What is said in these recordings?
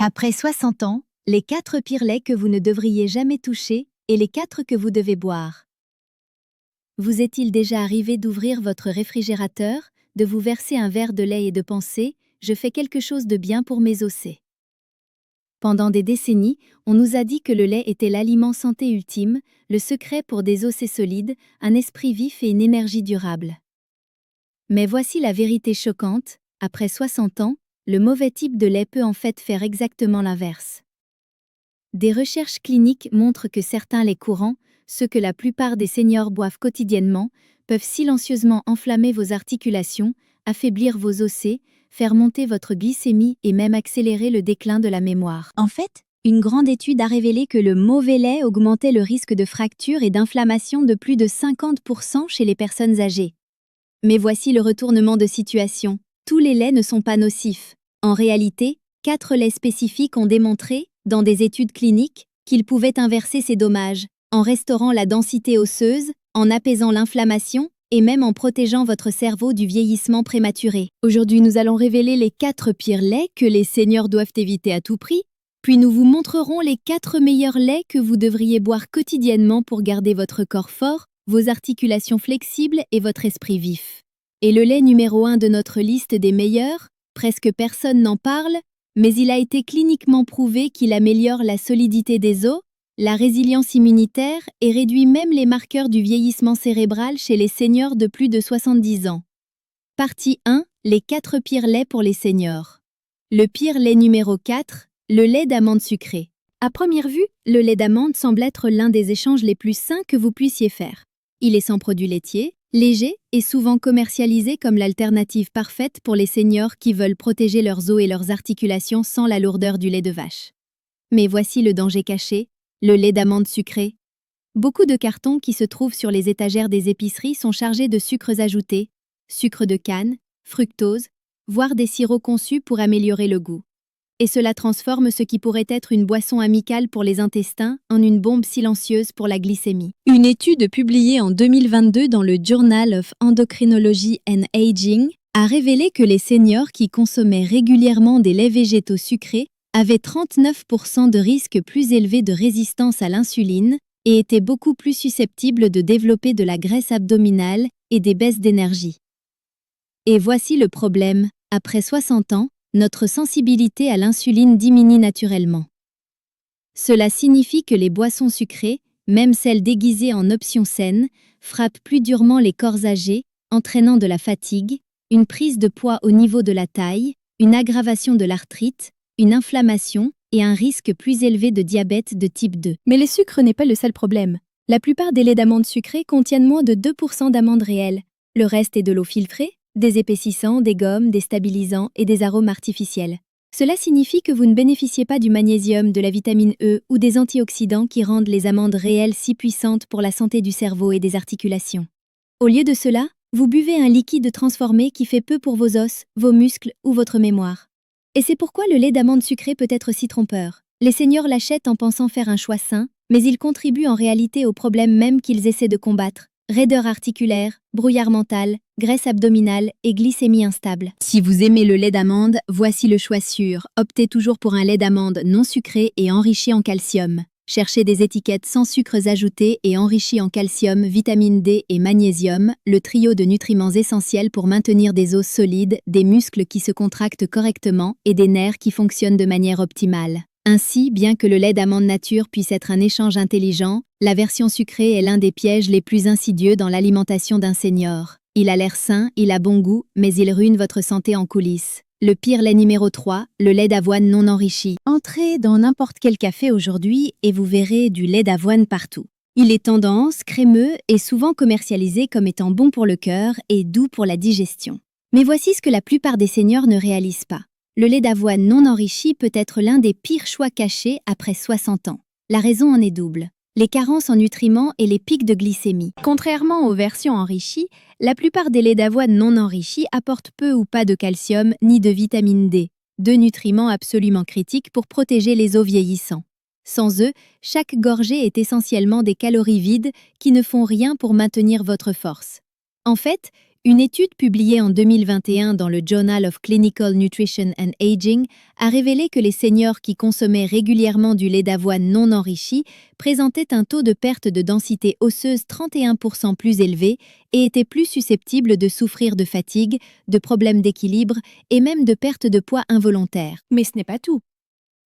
Après 60 ans, les 4 pires laits que vous ne devriez jamais toucher et les 4 que vous devez boire. Vous est-il déjà arrivé d'ouvrir votre réfrigérateur, de vous verser un verre de lait et de penser « je fais quelque chose de bien pour mes os ». Pendant des décennies, on nous a dit que le lait était l'aliment santé ultime, le secret pour des os solides, un esprit vif et une énergie durable. Mais voici la vérité choquante, après 60 ans, le mauvais type de lait peut en fait faire exactement l'inverse. Des recherches cliniques montrent que certains laits courants, ceux que la plupart des seniors boivent quotidiennement, peuvent silencieusement enflammer vos articulations, affaiblir vos os, faire monter votre glycémie et même accélérer le déclin de la mémoire. En fait, une grande étude a révélé que le mauvais lait augmentait le risque de fracture et d'inflammation de plus de 50% chez les personnes âgées. Mais voici le retournement de situation. Tous les laits ne sont pas nocifs. En réalité, 4 laits spécifiques ont démontré, dans des études cliniques, qu'ils pouvaient inverser ces dommages, en restaurant la densité osseuse, en apaisant l'inflammation, et même en protégeant votre cerveau du vieillissement prématuré. Aujourd'hui, nous allons révéler les 4 pires laits que les seniors doivent éviter à tout prix, puis nous vous montrerons les 4 meilleurs laits que vous devriez boire quotidiennement pour garder votre corps fort, vos articulations flexibles et votre esprit vif. Et le lait numéro 1 de notre liste des meilleurs, presque personne n'en parle, mais il a été cliniquement prouvé qu'il améliore la solidité des os, la résilience immunitaire et réduit même les marqueurs du vieillissement cérébral chez les seniors de plus de 70 ans. Partie 1. Les 4 pires laits pour les seniors. Le pire lait numéro 4, le lait d'amande sucré. À première vue, le lait d'amande semble être l'un des échanges les plus sains que vous puissiez faire. Il est sans produits laitiers, léger et souvent commercialisé comme l'alternative parfaite pour les seniors qui veulent protéger leurs os et leurs articulations sans la lourdeur du lait de vache. Mais voici le danger caché, le lait d'amande sucré. Beaucoup de cartons qui se trouvent sur les étagères des épiceries sont chargés de sucres ajoutés, sucre de canne, fructose, voire des sirops conçus pour améliorer le goût. Et cela transforme ce qui pourrait être une boisson amicale pour les intestins en une bombe silencieuse pour la glycémie. Une étude publiée en 2022 dans le Journal of Endocrinology and Aging a révélé que les seniors qui consommaient régulièrement des laits végétaux sucrés avaient 39% de risque plus élevé de résistance à l'insuline et étaient beaucoup plus susceptibles de développer de la graisse abdominale et des baisses d'énergie. Et voici le problème, après 60 ans, notre sensibilité à l'insuline diminue naturellement. Cela signifie que les boissons sucrées, même celles déguisées en options saines, frappent plus durement les corps âgés, entraînant de la fatigue, une prise de poids au niveau de la taille, une aggravation de l'arthrite, une inflammation et un risque plus élevé de diabète de type 2. Mais le sucre n'est pas le seul problème. La plupart des laits d'amande sucrés contiennent moins de 2% d'amandes réelles. Le reste est de l'eau filtrée, des épaississants, des gommes, des stabilisants et des arômes artificiels. Cela signifie que vous ne bénéficiez pas du magnésium, de la vitamine E ou des antioxydants qui rendent les amandes réelles si puissantes pour la santé du cerveau et des articulations. Au lieu de cela, vous buvez un liquide transformé qui fait peu pour vos os, vos muscles ou votre mémoire. Et c'est pourquoi le lait d'amande sucré peut être si trompeur. Les seniors l'achètent en pensant faire un choix sain, mais ils contribuent en réalité aux problèmes même qu'ils essaient de combattre. Raideur articulaire, brouillard mental, graisse abdominale et glycémie instable. Si vous aimez le lait d'amande, voici le choix sûr. Optez toujours pour un lait d'amande non sucré et enrichi en calcium. Cherchez des étiquettes sans sucres ajoutés et enrichis en calcium, vitamine D et magnésium, le trio de nutriments essentiels pour maintenir des os solides, des muscles qui se contractent correctement et des nerfs qui fonctionnent de manière optimale. Ainsi, bien que le lait d'amande nature puisse être un échange intelligent, la version sucrée est l'un des pièges les plus insidieux dans l'alimentation d'un senior. Il a l'air sain, il a bon goût, mais il ruine votre santé en coulisses. Le pire lait numéro 3, le lait d'avoine non enrichi. Entrez dans n'importe quel café aujourd'hui et vous verrez du lait d'avoine partout. Il est tendance, crémeux et souvent commercialisé comme étant bon pour le cœur et doux pour la digestion. Mais voici ce que la plupart des seniors ne réalisent pas. Le lait d'avoine non enrichi peut être l'un des pires choix cachés après 60 ans. La raison en est double. Les carences en nutriments et les pics de glycémie. Contrairement aux versions enrichies, la plupart des laits d'avoine non enrichis apportent peu ou pas de calcium ni de vitamine D, deux nutriments absolument critiques pour protéger les os vieillissants. Sans eux, chaque gorgée est essentiellement des calories vides qui ne font rien pour maintenir votre force. En fait, Une étude publiée en 2021 dans le Journal of Clinical Nutrition and Aging a révélé que les seniors qui consommaient régulièrement du lait d'avoine non enrichi présentaient un taux de perte de densité osseuse 31% plus élevé et étaient plus susceptibles de souffrir de fatigue, de problèmes d'équilibre et même de perte de poids involontaire. Mais ce n'est pas tout.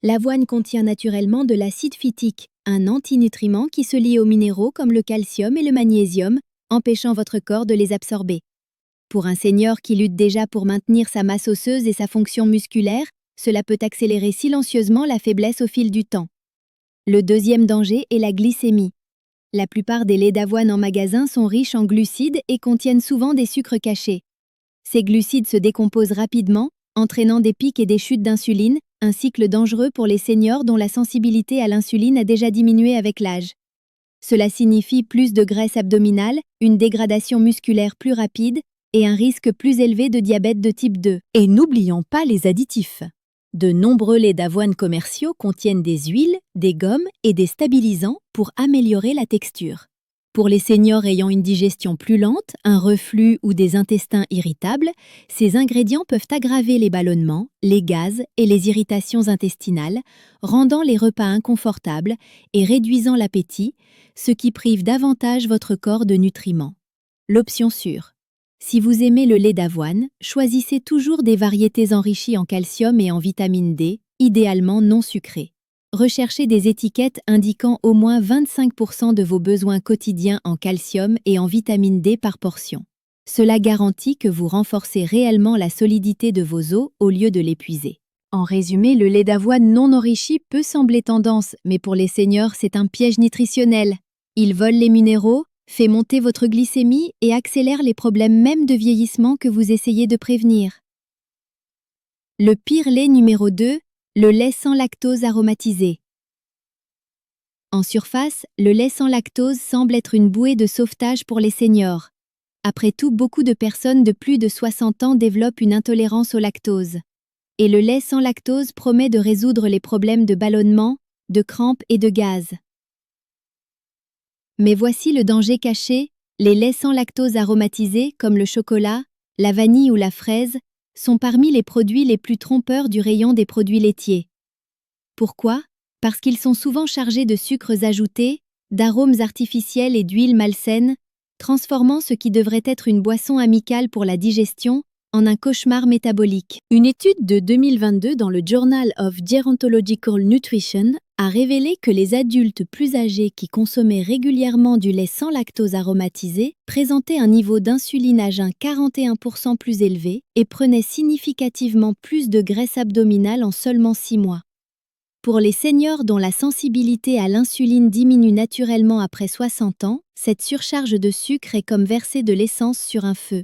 L'avoine contient naturellement de l'acide phytique, un antinutriment qui se lie aux minéraux comme le calcium et le magnésium, empêchant votre corps de les absorber. Pour un senior qui lutte déjà pour maintenir sa masse osseuse et sa fonction musculaire, cela peut accélérer silencieusement la faiblesse au fil du temps. Le deuxième danger est la glycémie. La plupart des laits d'avoine en magasin sont riches en glucides et contiennent souvent des sucres cachés. Ces glucides se décomposent rapidement, entraînant des pics et des chutes d'insuline, un cycle dangereux pour les seniors dont la sensibilité à l'insuline a déjà diminué avec l'âge. Cela signifie plus de graisse abdominale, une dégradation musculaire plus rapide et un risque plus élevé de diabète de type 2. Et n'oublions pas les additifs. De nombreux laits d'avoine commerciaux contiennent des huiles, des gommes et des stabilisants pour améliorer la texture. Pour les seniors ayant une digestion plus lente, un reflux ou des intestins irritables, ces ingrédients peuvent aggraver les ballonnements, les gaz et les irritations intestinales, rendant les repas inconfortables et réduisant l'appétit, ce qui prive davantage votre corps de nutriments. L'option sûre. Si vous aimez le lait d'avoine, choisissez toujours des variétés enrichies en calcium et en vitamine D, idéalement non sucrées. Recherchez des étiquettes indiquant au moins 25% de vos besoins quotidiens en calcium et en vitamine D par portion. Cela garantit que vous renforcez réellement la solidité de vos os au lieu de l'épuiser. En résumé, le lait d'avoine non enrichi peut sembler tendance, mais pour les seniors, c'est un piège nutritionnel. Il vole les minéraux, fait monter votre glycémie et accélère les problèmes même de vieillissement que vous essayez de prévenir. Le pire lait numéro 2, le lait sans lactose aromatisé. En surface, le lait sans lactose semble être une bouée de sauvetage pour les seniors. Après tout, beaucoup de personnes de plus de 60 ans développent une intolérance au lactose. Et le lait sans lactose promet de résoudre les problèmes de ballonnement, de crampes et de gaz. Mais voici le danger caché, les laits sans lactose aromatisés, comme le chocolat, la vanille ou la fraise, sont parmi les produits les plus trompeurs du rayon des produits laitiers. Pourquoi? Parce qu'ils sont souvent chargés de sucres ajoutés, d'arômes artificiels et d'huiles malsaines, transformant ce qui devrait être une boisson amicale pour la digestion en un cauchemar métabolique. Une étude de 2022 dans le Journal of Gerontological Nutrition a révélé que les adultes plus âgés qui consommaient régulièrement du lait sans lactose aromatisé présentaient un niveau d'insuline à jeun 41% plus élevé et prenaient significativement plus de graisse abdominale en seulement 6 mois. Pour les seniors dont la sensibilité à l'insuline diminue naturellement après 60 ans, cette surcharge de sucre est comme verser de l'essence sur un feu.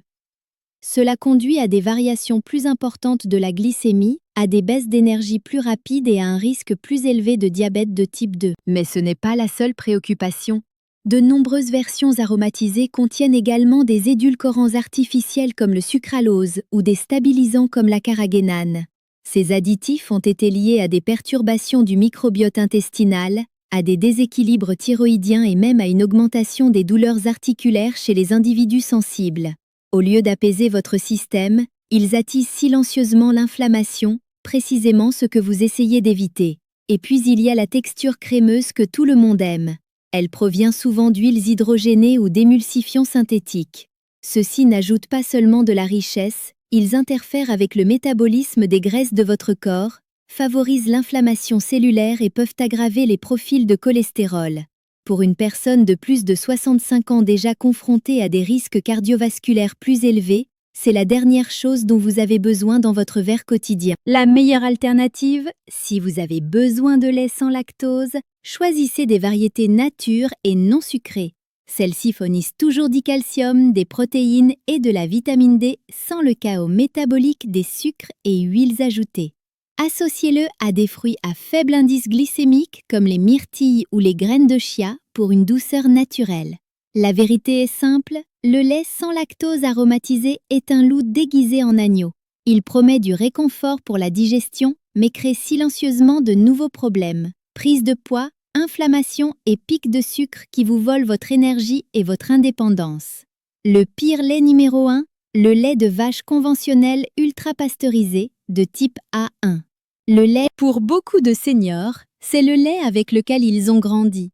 Cela conduit à des variations plus importantes de la glycémie, à des baisses d'énergie plus rapides et à un risque plus élevé de diabète de type 2. Mais ce n'est pas la seule préoccupation. De nombreuses versions aromatisées contiennent également des édulcorants artificiels comme le sucralose ou des stabilisants comme la carragénane. Ces additifs ont été liés à des perturbations du microbiote intestinal, à des déséquilibres thyroïdiens et même à une augmentation des douleurs articulaires chez les individus sensibles. Au lieu d'apaiser votre système, ils attisent silencieusement l'inflammation, précisément ce que vous essayez d'éviter. Et puis il y a la texture crémeuse que tout le monde aime. Elle provient souvent d'huiles hydrogénées ou d'émulsifiants synthétiques. Ceux-ci n'ajoutent pas seulement de la richesse, ils interfèrent avec le métabolisme des graisses de votre corps, favorisent l'inflammation cellulaire et peuvent aggraver les profils de cholestérol. Pour une personne de plus de 65 ans déjà confrontée à des risques cardiovasculaires plus élevés, c'est la dernière chose dont vous avez besoin dans votre verre quotidien. La meilleure alternative, si vous avez besoin de lait sans lactose, choisissez des variétés nature et non sucrées. Celles-ci fournissent toujours du calcium, des protéines et de la vitamine D sans le chaos métabolique des sucres et huiles ajoutées. Associez-le à des fruits à faible indice glycémique comme les myrtilles ou les graines de chia pour une douceur naturelle. La vérité est simple, le lait sans lactose aromatisé est un loup déguisé en agneau. Il promet du réconfort pour la digestion, mais crée silencieusement de nouveaux problèmes. Prise de poids, inflammation et pics de sucre qui vous volent votre énergie et votre indépendance. Le pire lait numéro 1, Le lait de vache conventionnel ultra pasteurisé de type A1. Le lait, pour beaucoup de seniors, c'est le lait avec lequel ils ont grandi.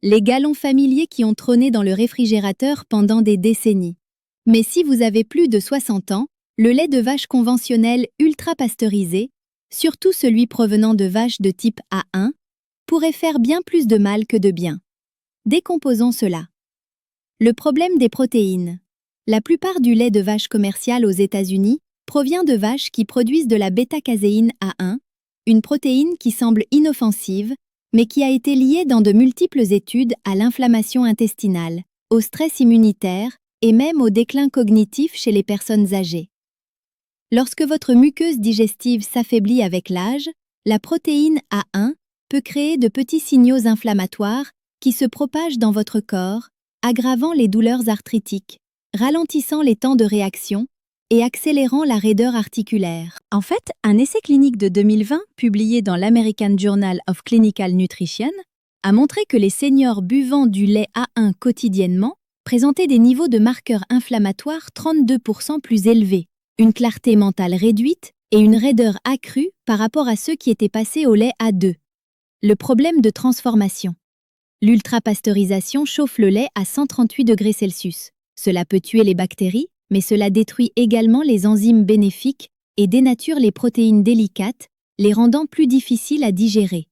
Les galons familiers qui ont trôné dans le réfrigérateur pendant des décennies. Mais si vous avez plus de 60 ans, le lait de vache conventionnel ultra pasteurisé, surtout celui provenant de vaches de type A1, pourrait faire bien plus de mal que de bien. Décomposons cela. Le problème des protéines. La plupart du lait de vache commercial aux États-Unis provient de vaches qui produisent de la bêta-caséine A1, une protéine qui semble inoffensive, mais qui a été liée dans de multiples études à l'inflammation intestinale, au stress immunitaire et même au déclin cognitif chez les personnes âgées. Lorsque votre muqueuse digestive s'affaiblit avec l'âge, la protéine A1 peut créer de petits signaux inflammatoires qui se propagent dans votre corps, aggravant les douleurs arthritiques, ralentissant les temps de réaction et accélérant la raideur articulaire. En fait, un essai clinique de 2020, publié dans l'American Journal of Clinical Nutrition, a montré que les seniors buvant du lait A1 quotidiennement présentaient des niveaux de marqueurs inflammatoires 32% plus élevés, une clarté mentale réduite et une raideur accrue par rapport à ceux qui étaient passés au lait A2. Le problème de transformation. L'ultrapasteurisation chauffe le lait à 138 degrés Celsius. Cela peut tuer les bactéries, mais cela détruit également les enzymes bénéfiques et dénature les protéines délicates, les rendant plus difficiles à digérer.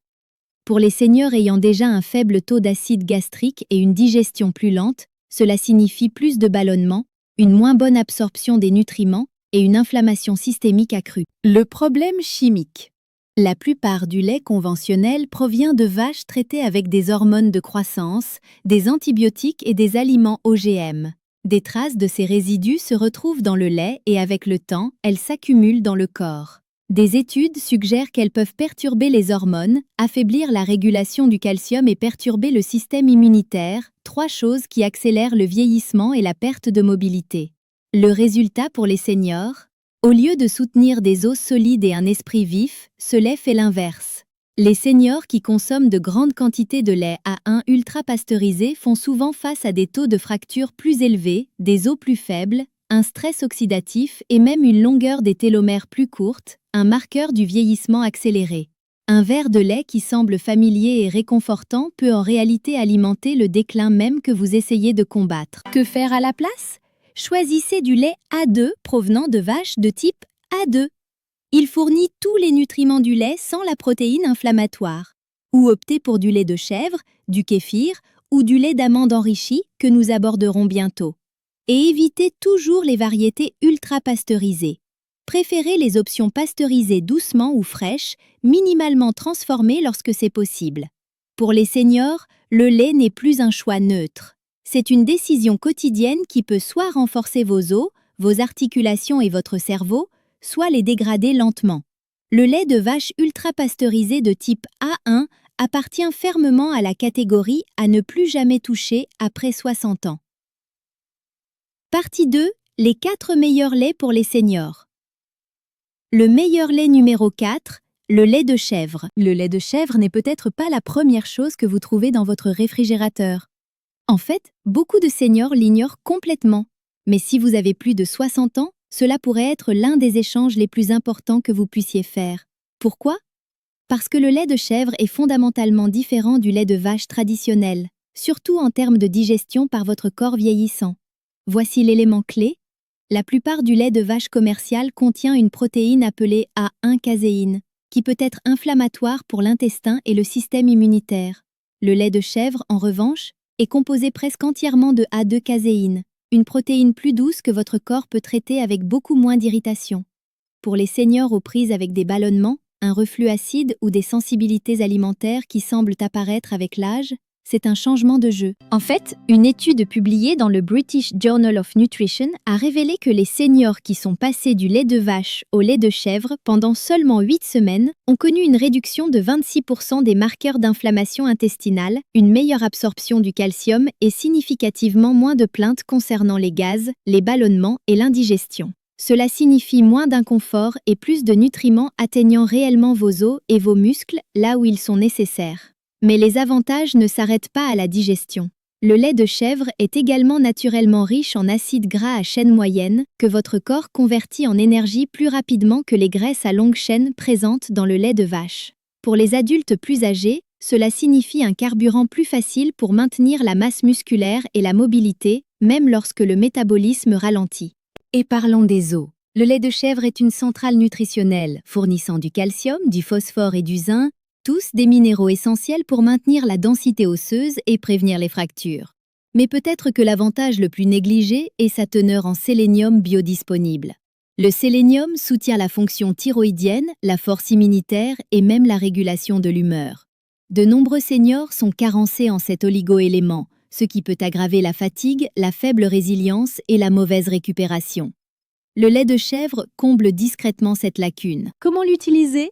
Pour les seniors ayant déjà un faible taux d'acide gastrique et une digestion plus lente, cela signifie plus de ballonnement, une moins bonne absorption des nutriments et une inflammation systémique accrue. Le problème chimique. La plupart du lait conventionnel provient de vaches traitées avec des hormones de croissance, des antibiotiques et des aliments OGM. Des traces de ces résidus se retrouvent dans le lait et avec le temps, elles s'accumulent dans le corps. Des études suggèrent qu'elles peuvent perturber les hormones, affaiblir la régulation du calcium et perturber le système immunitaire, 3 choses qui accélèrent le vieillissement et la perte de mobilité. Le résultat pour les seniors? Au lieu de soutenir des os solides et un esprit vif, ce lait fait l'inverse. Les seniors qui consomment de grandes quantités de lait A1 ultra pasteurisé font souvent face à des taux de fracture plus élevés, des os plus faibles, un stress oxydatif et même une longueur des télomères plus courte, un marqueur du vieillissement accéléré. Un verre de lait qui semble familier et réconfortant peut en réalité alimenter le déclin même que vous essayez de combattre. Que faire à la place? Choisissez du lait A2 provenant de vaches de type A2. Il fournit tous les nutriments du lait sans la protéine inflammatoire. Ou optez pour du lait de chèvre, du kéfir ou du lait d'amande enrichi que nous aborderons bientôt. Et évitez toujours les variétés ultra pasteurisées. Préférez les options pasteurisées doucement ou fraîches, minimalement transformées lorsque c'est possible. Pour les seniors, le lait n'est plus un choix neutre. C'est une décision quotidienne qui peut soit renforcer vos os, vos articulations et votre cerveau, soit les dégrader lentement. Le lait de vache ultra pasteurisé de type A1 appartient fermement à la catégorie à ne plus jamais toucher après 60 ans. Partie 2. Les 4 meilleurs laits pour les seniors. Le meilleur lait numéro 4, le lait de chèvre. Le lait de chèvre n'est peut-être pas la première chose que vous trouvez dans votre réfrigérateur. En fait, beaucoup de seniors l'ignorent complètement. Mais si vous avez plus de 60 ans, cela pourrait être l'un des échanges les plus importants que vous puissiez faire. Pourquoi? Parce que le lait de chèvre est fondamentalement différent du lait de vache traditionnel, surtout en termes de digestion par votre corps vieillissant. Voici l'élément clé. La plupart du lait de vache commercial contient une protéine appelée A1-caséine, qui peut être inflammatoire pour l'intestin et le système immunitaire. Le lait de chèvre, en revanche, est composé presque entièrement de A2-caséine, une protéine plus douce que votre corps peut traiter avec beaucoup moins d'irritation. Pour les seniors aux prises avec des ballonnements, un reflux acide ou des sensibilités alimentaires qui semblent apparaître avec l'âge, c'est un changement de jeu. En fait, une étude publiée dans le British Journal of Nutrition a révélé que les seniors qui sont passés du lait de vache au lait de chèvre pendant seulement 8 semaines ont connu une réduction de 26% des marqueurs d'inflammation intestinale, une meilleure absorption du calcium et significativement moins de plaintes concernant les gaz, les ballonnements et l'indigestion. Cela signifie moins d'inconfort et plus de nutriments atteignant réellement vos os et vos muscles là où ils sont nécessaires. Mais les avantages ne s'arrêtent pas à la digestion. Le lait de chèvre est également naturellement riche en acides gras à chaîne moyenne, que votre corps convertit en énergie plus rapidement que les graisses à longue chaîne présentes dans le lait de vache. Pour les adultes plus âgés, cela signifie un carburant plus facile pour maintenir la masse musculaire et la mobilité, même lorsque le métabolisme ralentit. Et parlons des os. Le lait de chèvre est une centrale nutritionnelle, fournissant du calcium, du phosphore et du zinc, tous des minéraux essentiels pour maintenir la densité osseuse et prévenir les fractures. Mais peut-être que l'avantage le plus négligé est sa teneur en sélénium biodisponible. Le sélénium soutient la fonction thyroïdienne, la force immunitaire et même la régulation de l'humeur. De nombreux seniors sont carencés en cet oligo-élément, ce qui peut aggraver la fatigue, la faible résilience et la mauvaise récupération. Le lait de chèvre comble discrètement cette lacune. Comment l'utiliser ?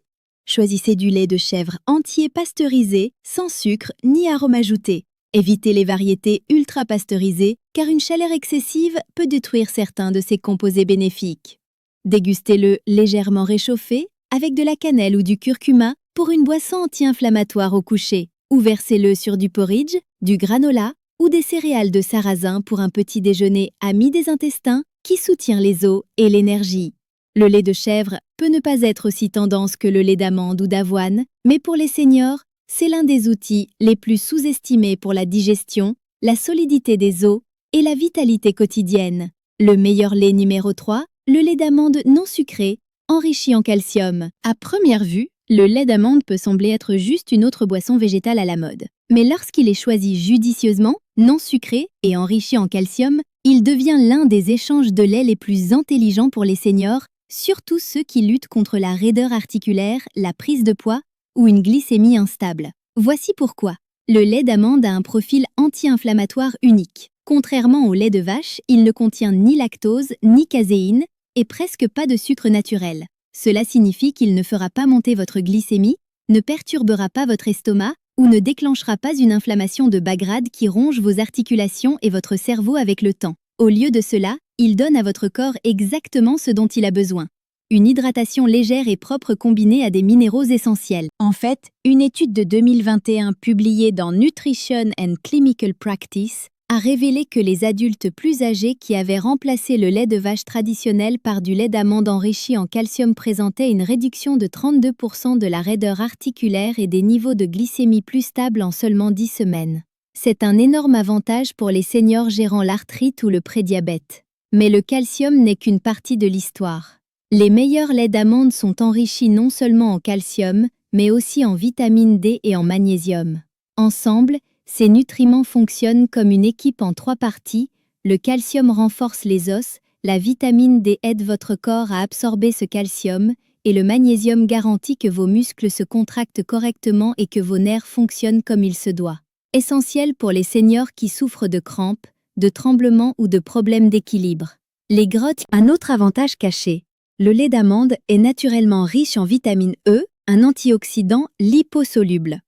Choisissez du lait de chèvre entier pasteurisé, sans sucre ni arôme ajouté. Évitez les variétés ultra pasteurisées, car une chaleur excessive peut détruire certains de ses composés bénéfiques. Dégustez-le légèrement réchauffé, avec de la cannelle ou du curcuma, pour une boisson anti-inflammatoire au coucher. Ou versez-le sur du porridge, du granola ou des céréales de sarrasin pour un petit déjeuner ami des intestins qui soutient les os et l'énergie. Le lait de chèvre peut ne pas être aussi tendance que le lait d'amande ou d'avoine, mais pour les seniors, c'est l'un des outils les plus sous-estimés pour la digestion, la solidité des os et la vitalité quotidienne. Le meilleur lait numéro 3, le lait d'amande non sucré, enrichi en calcium. À première vue, le lait d'amande peut sembler être juste une autre boisson végétale à la mode. Mais lorsqu'il est choisi judicieusement, non sucré et enrichi en calcium, il devient l'un des échanges de lait les plus intelligents pour les seniors, surtout ceux qui luttent contre la raideur articulaire, la prise de poids ou une glycémie instable. Voici pourquoi. Le lait d'amande a un profil anti-inflammatoire unique. Contrairement au lait de vache, il ne contient ni lactose ni caséine et presque pas de sucre naturel. Cela signifie qu'il ne fera pas monter votre glycémie, ne perturbera pas votre estomac ou ne déclenchera pas une inflammation de bas grade qui ronge vos articulations et votre cerveau avec le temps. Au lieu de cela, il donne à votre corps exactement ce dont il a besoin. Une hydratation légère et propre combinée à des minéraux essentiels. En fait, une étude de 2021 publiée dans Nutrition and Clinical Practice a révélé que les adultes plus âgés qui avaient remplacé le lait de vache traditionnel par du lait d'amande enrichi en calcium présentaient une réduction de 32% de la raideur articulaire et des niveaux de glycémie plus stables en seulement 10 semaines. C'est un énorme avantage pour les seniors gérant l'arthrite ou le prédiabète. Mais le calcium n'est qu'une partie de l'histoire. Les meilleurs laits d'amande sont enrichis non seulement en calcium, mais aussi en vitamine D et en magnésium. Ensemble, ces nutriments fonctionnent comme une équipe en 3 parties. Le calcium renforce les os, la vitamine D aide votre corps à absorber ce calcium, et le magnésium garantit que vos muscles se contractent correctement et que vos nerfs fonctionnent comme il se doit. Essentiel pour les seniors qui souffrent de crampes, de tremblements ou de problèmes d'équilibre. Les grottes, un autre avantage caché. Le lait d'amande est naturellement riche en vitamine E, un antioxydant liposoluble.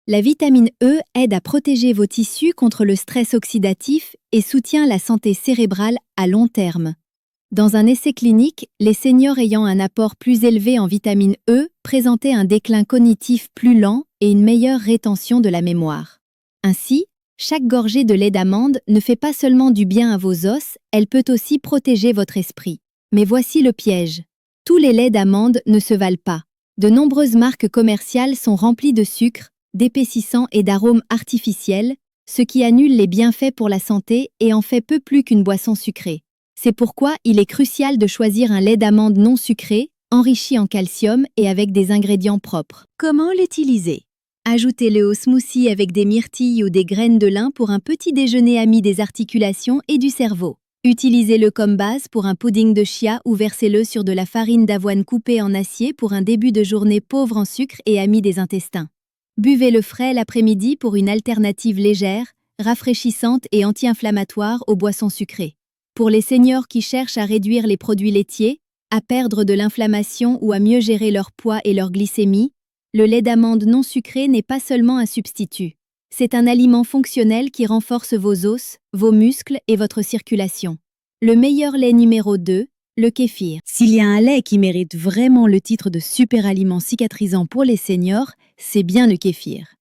La vitamine E aide à protéger vos tissus contre le stress oxydatif et soutient la santé cérébrale à long terme. Dans un essai clinique, les seniors ayant un apport plus élevé en vitamine E présentaient un déclin cognitif plus lent et une meilleure rétention de la mémoire. Ainsi, chaque gorgée de lait d'amande ne fait pas seulement du bien à vos os, elle peut aussi protéger votre esprit. Mais voici le piège. Tous les laits d'amande ne se valent pas. De nombreuses marques commerciales sont remplies de sucre, d'épaississants et d'arômes artificiels, ce qui annule les bienfaits pour la santé et en fait peu plus qu'une boisson sucrée. C'est pourquoi il est crucial de choisir un lait d'amande non sucré, enrichi en calcium et avec des ingrédients propres. Comment l'utiliser ? Ajoutez-le au smoothie avec des myrtilles ou des graines de lin pour un petit déjeuner ami des articulations et du cerveau. Utilisez-le comme base pour un pudding de chia ou versez-le sur de la farine d'avoine coupée en acier pour un début de journée pauvre en sucre et ami des intestins. Buvez-le frais l'après-midi pour une alternative légère, rafraîchissante et anti-inflammatoire aux boissons sucrées. Pour les seniors qui cherchent à réduire les produits laitiers, à perdre de l'inflammation ou à mieux gérer leur poids et leur glycémie, le lait d'amande non sucré n'est pas seulement un substitut. C'est un aliment fonctionnel qui renforce vos os, vos muscles et votre circulation. Le meilleur lait numéro 2, le kéfir. S'il y a un lait qui mérite vraiment le titre de super aliment cicatrisant pour les seniors, c'est bien le kéfir.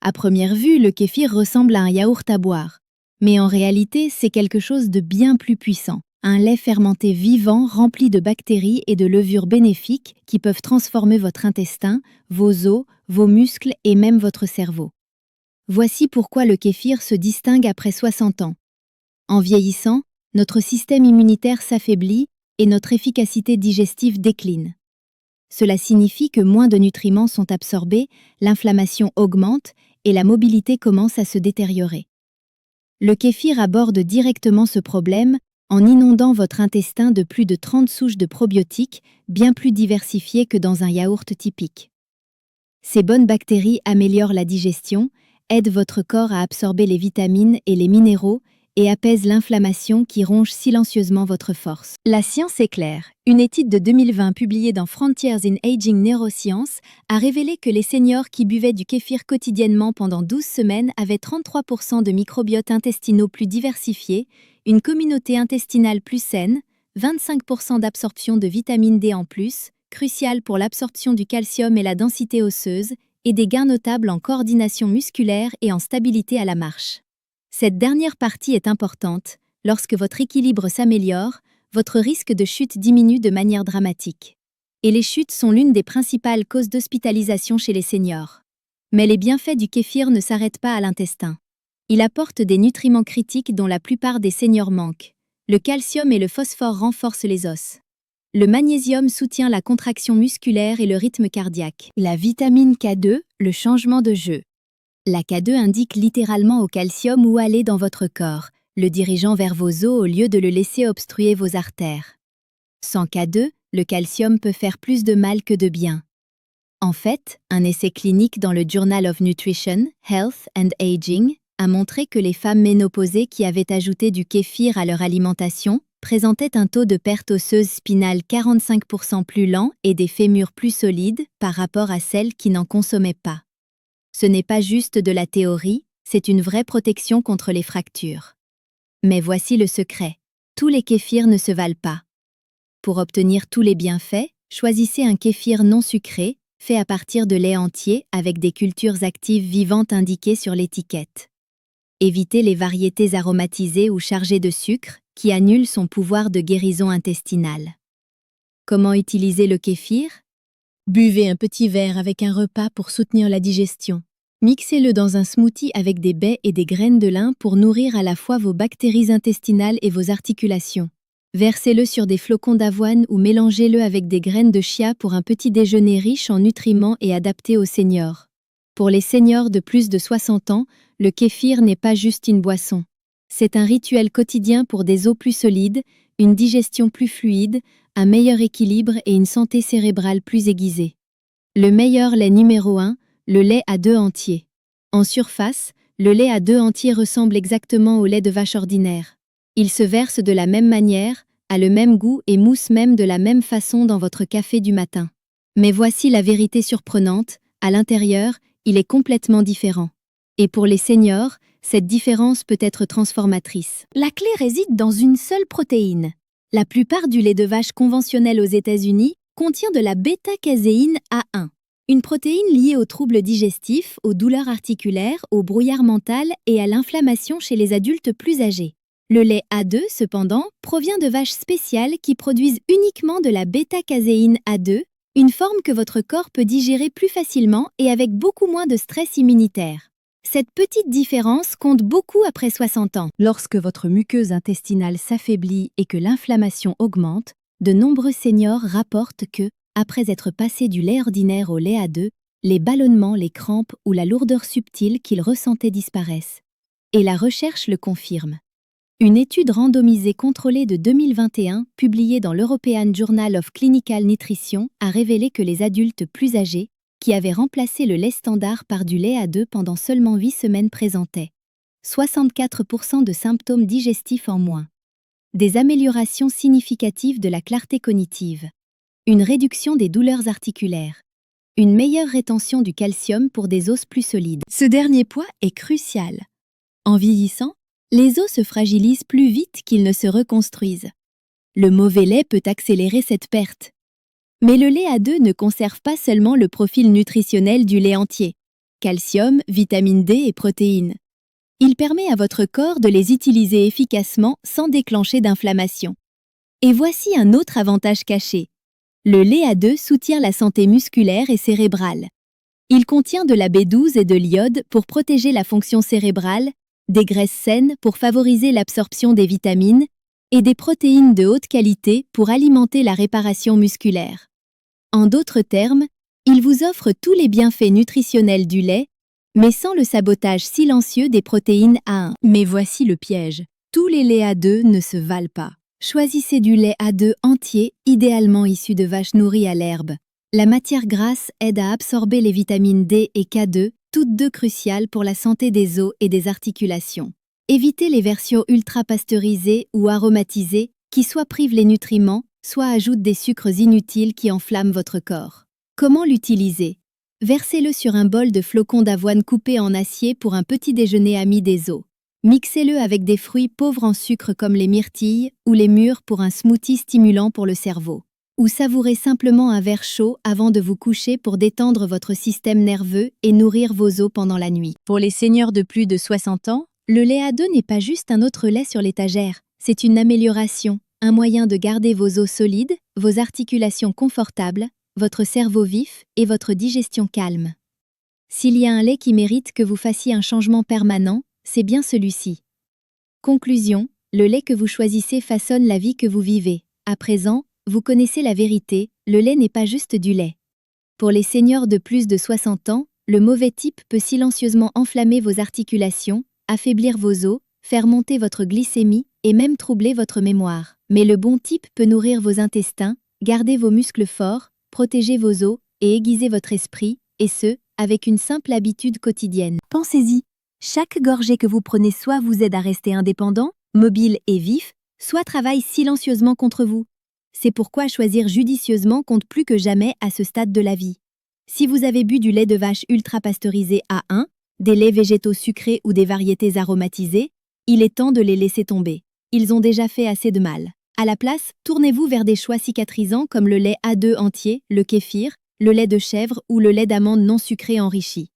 À première vue, le kéfir ressemble à un yaourt à boire. Mais en réalité, c'est quelque chose de bien plus puissant. Un lait fermenté vivant rempli de bactéries et de levures bénéfiques qui peuvent transformer votre intestin, vos os, vos muscles et même votre cerveau. Voici pourquoi le kéfir se distingue après 60 ans. En vieillissant, notre système immunitaire s'affaiblit et notre efficacité digestive décline. Cela signifie que moins de nutriments sont absorbés, l'inflammation augmente et la mobilité commence à se détériorer. Le kéfir aborde directement ce problème en inondant votre intestin de plus de 30 souches de probiotiques, bien plus diversifiées que dans un yaourt typique. Ces bonnes bactéries améliorent la digestion, aident votre corps à absorber les vitamines et les minéraux et apaisent l'inflammation qui ronge silencieusement votre force. La science est claire. Une étude de 2020 publiée dans Frontiers in Aging Neuroscience a révélé que les seniors qui buvaient du kéfir quotidiennement pendant 12 semaines avaient 33% de microbiotes intestinaux plus diversifiés, une communauté intestinale plus saine, 25% d'absorption de vitamine D en plus, crucial pour l'absorption du calcium et la densité osseuse, et des gains notables en coordination musculaire et en stabilité à la marche. Cette dernière partie est importante. Lorsque votre équilibre s'améliore, votre risque de chute diminue de manière dramatique. Et les chutes sont l'une des principales causes d'hospitalisation chez les seniors. Mais les bienfaits du kéfir ne s'arrêtent pas à l'intestin. Il apporte des nutriments critiques dont la plupart des seniors manquent. Le calcium et le phosphore renforcent les os. Le magnésium soutient la contraction musculaire et le rythme cardiaque. La vitamine K2, le changement de jeu. La K2 indique littéralement au calcium où aller dans votre corps, le dirigeant vers vos os au lieu de le laisser obstruer vos artères. Sans K2, le calcium peut faire plus de mal que de bien. En fait, un essai clinique dans le Journal of Nutrition, Health and Aging a montré que les femmes ménopausées qui avaient ajouté du kéfir à leur alimentation présentaient un taux de perte osseuse spinale 45% plus lent et des fémurs plus solides par rapport à celles qui n'en consommaient pas. Ce n'est pas juste de la théorie, c'est une vraie protection contre les fractures. Mais voici le secret. Tous les kéfirs ne se valent pas. Pour obtenir tous les bienfaits, choisissez un kéfir non sucré, fait à partir de lait entier avec des cultures actives vivantes indiquées sur l'étiquette. Évitez les variétés aromatisées ou chargées de sucre, qui annulent son pouvoir de guérison intestinale. Comment utiliser le kéfir ? Buvez un petit verre avec un repas pour soutenir la digestion. Mixez-le dans un smoothie avec des baies et des graines de lin pour nourrir à la fois vos bactéries intestinales et vos articulations. Versez-le sur des flocons d'avoine ou mélangez-le avec des graines de chia pour un petit déjeuner riche en nutriments et adapté aux seniors. Pour les seniors de plus de 60 ans, le kéfir n'est pas juste une boisson. C'est un rituel quotidien pour des os plus solides, une digestion plus fluide, un meilleur équilibre et une santé cérébrale plus aiguisée. Le meilleur lait numéro 1, le lait à 2 entiers. En surface, le lait à 2 entiers ressemble exactement au lait de vache ordinaire. Il se verse de la même manière, a le même goût et mousse même de la même façon dans votre café du matin. Mais voici la vérité surprenante, à l'intérieur, il est complètement différent. Et pour les seniors, cette différence peut être transformatrice. La clé réside dans une seule protéine. La plupart du lait de vache conventionnel aux États-Unis contient de la bêta-caséine A1, une protéine liée aux troubles digestifs, aux douleurs articulaires, au brouillard mental et à l'inflammation chez les adultes plus âgés. Le lait A2, cependant, provient de vaches spéciales qui produisent uniquement de la bêta-caséine A2, une forme que votre corps peut digérer plus facilement et avec beaucoup moins de stress immunitaire. Cette petite différence compte beaucoup après 60 ans. Lorsque votre muqueuse intestinale s'affaiblit et que l'inflammation augmente, de nombreux seniors rapportent que, après être passés du lait ordinaire au lait A2, les ballonnements, les crampes ou la lourdeur subtile qu'ils ressentaient disparaissent. Et la recherche le confirme. Une étude randomisée contrôlée de 2021, publiée dans l'European Journal of Clinical Nutrition, a révélé que les adultes plus âgés, qui avaient remplacé le lait standard par du lait A2 pendant seulement 8 semaines présentaient 64% de symptômes digestifs en moins. Des améliorations significatives de la clarté cognitive. Une réduction des douleurs articulaires. Une meilleure rétention du calcium pour des os plus solides. Ce dernier point est crucial. En vieillissant, les os se fragilisent plus vite qu'ils ne se reconstruisent. Le mauvais lait peut accélérer cette perte. Mais le lait A2 ne conserve pas seulement le profil nutritionnel du lait entier. calcium, vitamine D et protéines. Il permet à votre corps de les utiliser efficacement sans déclencher d'inflammation. Et voici un autre avantage caché. Le lait A2 soutient la santé musculaire et cérébrale. Il contient de la B12 et de l'iode pour protéger la fonction cérébrale, des graisses saines pour favoriser l'absorption des vitamines et des protéines de haute qualité pour alimenter la réparation musculaire. En d'autres termes, il vous offre tous les bienfaits nutritionnels du lait, mais sans le sabotage silencieux des protéines A1. Mais voici le piège. Tous les laits A2 ne se valent pas. Choisissez du lait A2 entier, idéalement issu de vaches nourries à l'herbe. La matière grasse aide à absorber les vitamines D et K2, toutes deux cruciales pour la santé des os et des articulations. Évitez les versions ultra pasteurisées ou aromatisées qui soit privent les nutriments, soit ajoutent des sucres inutiles qui enflamment votre corps. Comment l'utiliser? Versez-le sur un bol de flocons d'avoine coupés en acier pour un petit déjeuner ami des os. Mixez-le avec des fruits pauvres en sucre comme les myrtilles ou les mûres pour un smoothie stimulant pour le cerveau. Ou savourez simplement un verre chaud avant de vous coucher pour détendre votre système nerveux et nourrir vos os pendant la nuit. Pour les seniors de plus de 60 ans, le lait A2 n'est pas juste un autre lait sur l'étagère, c'est une amélioration, un moyen de garder vos os solides, vos articulations confortables, votre cerveau vif et votre digestion calme. S'il y a un lait qui mérite que vous fassiez un changement permanent, c'est bien celui-ci. Conclusion, le lait que vous choisissez façonne la vie que vous vivez. À présent, vous connaissez la vérité, le lait n'est pas juste du lait. Pour les seniors de plus de 60 ans, le mauvais type peut silencieusement enflammer vos articulations, affaiblir vos os, faire monter votre glycémie et même troubler votre mémoire. Mais le bon type peut nourrir vos intestins, garder vos muscles forts, protéger vos os et aiguiser votre esprit, et ce, avec une simple habitude quotidienne. Pensez-y, chaque gorgée que vous prenez soit vous aide à rester indépendant, mobile et vif, soit travaille silencieusement contre vous. C'est pourquoi choisir judicieusement compte plus que jamais à ce stade de la vie. Si vous avez bu du lait de vache ultra pasteurisé A1, des laits végétaux sucrés ou des variétés aromatisées, il est temps de les laisser tomber. Ils ont déjà fait assez de mal. À la place, tournez-vous vers des choix cicatrisants comme le lait A2 entier, le kéfir, le lait de chèvre ou le lait d'amande non sucré enrichi.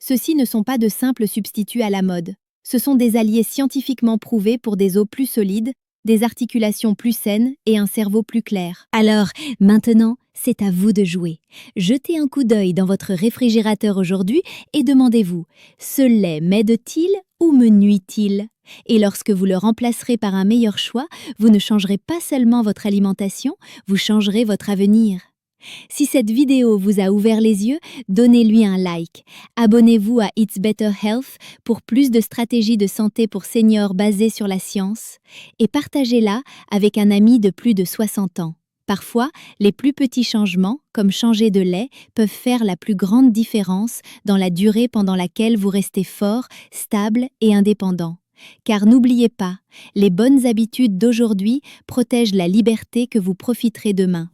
Ceux-ci ne sont pas de simples substituts à la mode. Ce sont des alliés scientifiquement prouvés pour des os plus solides, des articulations plus saines et un cerveau plus clair. Alors, maintenant, c'est à vous de jouer. Jetez un coup d'œil dans votre réfrigérateur aujourd'hui et demandez-vous, ce lait m'aide-t-il ou me nuit-il? Et lorsque vous le remplacerez par un meilleur choix, vous ne changerez pas seulement votre alimentation, vous changerez votre avenir. Si cette vidéo vous a ouvert les yeux, donnez-lui un like. Abonnez-vous à It's Better Health pour plus de stratégies de santé pour seniors basées sur la science et partagez-la avec un ami de plus de 60 ans. Parfois, les plus petits changements, comme changer de lait, peuvent faire la plus grande différence dans la durée pendant laquelle vous restez fort, stable et indépendant. Car n'oubliez pas, les bonnes habitudes d'aujourd'hui protègent la liberté que vous profiterez demain.